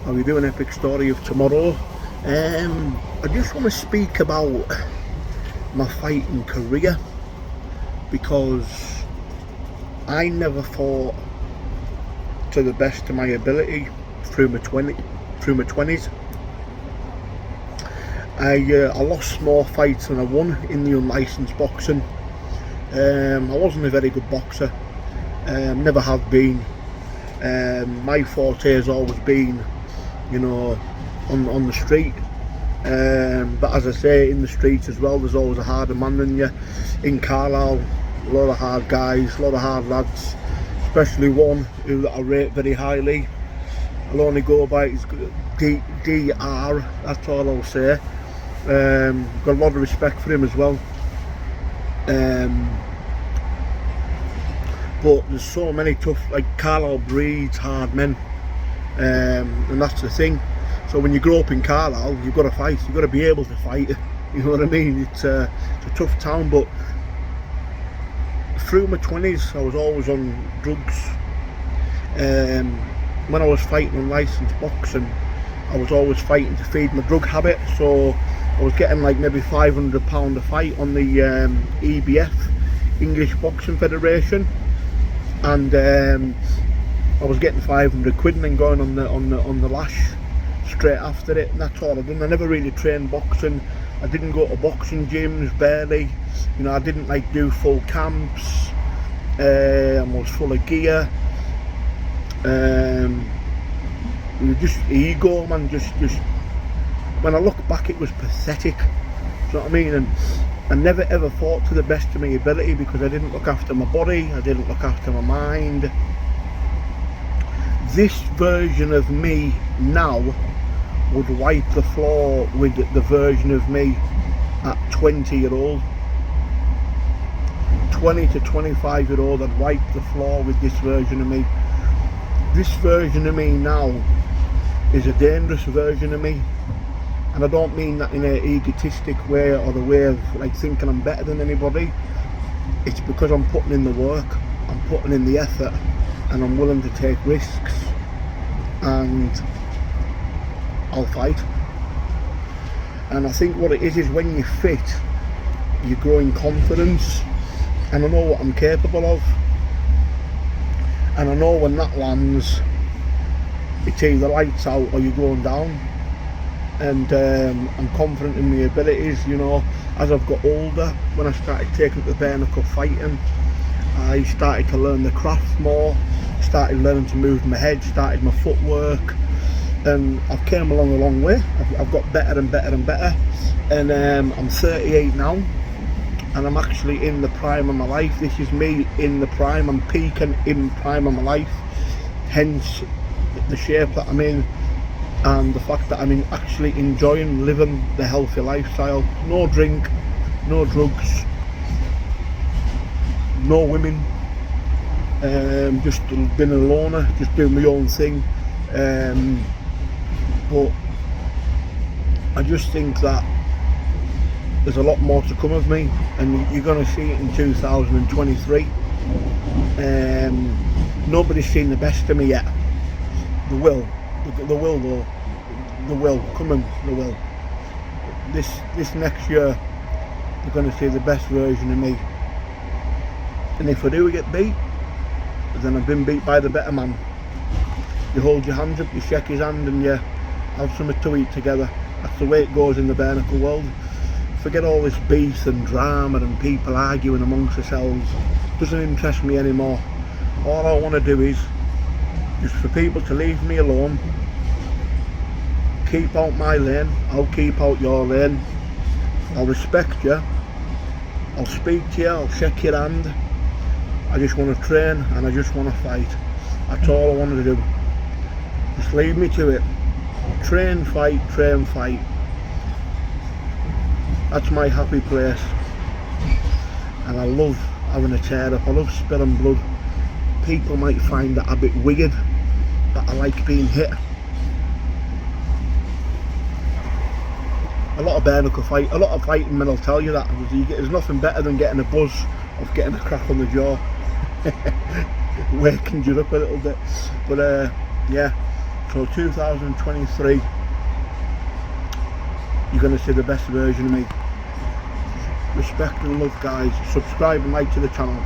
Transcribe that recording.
I'll be doing an epic story of tomorrow. I just want to speak about my fighting career, because I never fought to the best of my ability through my 20s. I lost more fights than I won in the unlicensed boxing. I wasn't a very good boxer, never have been. My forte has always been, you know, on the street. But as I say, in the streets as well, there's always a harder man than you. In Carlisle, a lot of hard guys, a lot of hard lads, especially one who I rate very highly. I'll only go by his DR, that's all I'll say. Got a lot of respect for him as well. But there's so many tough, like Carlisle breeds hard men, and that's the thing. So when you grow up in Carlisle, you've got to fight, you've got to be able to fight, you know what I mean? It's a tough town. But through my 20s I was always on drugs. When I was fighting unlicensed boxing, I was always fighting to feed my drug habit, so I was getting like maybe £500 a fight on the EBF, English Boxing Federation, and I was getting 500 quid and then going on the lash straight after it, and that's all I done. I never really trained boxing. I didn't go to boxing gyms, barely. You know, I didn't like do full camps. I was full of gear. It was just ego, man. Just when I look back, it was pathetic. Do you know what I mean? And I never ever fought to the best of my ability because I didn't look after my body. I didn't look after my mind. This version of me now would wipe the floor with the version of me at 20-year-old. 20 to 25-year-old, I'd wipe the floor with this version of me. This version of me now is a dangerous version of me, and I don't mean that in an egotistic way or the way of like thinking I'm better than anybody. It's because I'm putting in the work, I'm putting in the effort, and I'm willing to take risks, and I'll fight. And I think what it is when you're fit, you grow in confidence, and I know what I'm capable of, and I know when that lands, it's either lights out or you're going down. And I'm confident in my abilities. You know, as I've got older, when I started taking up the bare knuckle fighting, I started to learn the craft more, started learning to move my head, started my footwork, and I've came along a long way. I've got better and better and better, and I'm 38 now, and I'm actually in the prime of my life. This is me in the prime. I'm peaking in the prime of my life, hence the shape that I'm in, and the fact that I'm actually enjoying living the healthy lifestyle. No drink, no drugs, no women, just being a loner, just doing my own thing. But I just think that there's a lot more to come of me, and you're going to see it in 2023. Nobody's seen the best of me yet. They will though. They will, coming, they will. This next year, you're going to see the best version of me. And if I do get beat, then I've been beat by the better man. You hold your hands up, you shake his hand, and you have something to eat together. That's the way it goes in the bare knuckle world. Forget all this beef and drama and people arguing amongst themselves. It doesn't interest me anymore. All I want to do is just for people to leave me alone. Keep out my lane, I'll keep out your lane. I'll respect you, I'll speak to you, I'll shake your hand. I just want to train and I just want to fight. That's all I want to do. Just leave me to it. Train, fight, train, fight. That's my happy place. And I love having a tear up, I love spilling blood. People might find that a bit weird, but I like being hit. A lot of bare knuckle fight, a lot of fighting men will tell you that. There's nothing better than getting a buzz of getting a crack on the jaw. Wakens you up a little bit. But yeah, So 2023, you're going to see the best version of me. Respect and love, guys. Subscribe and like to the channel.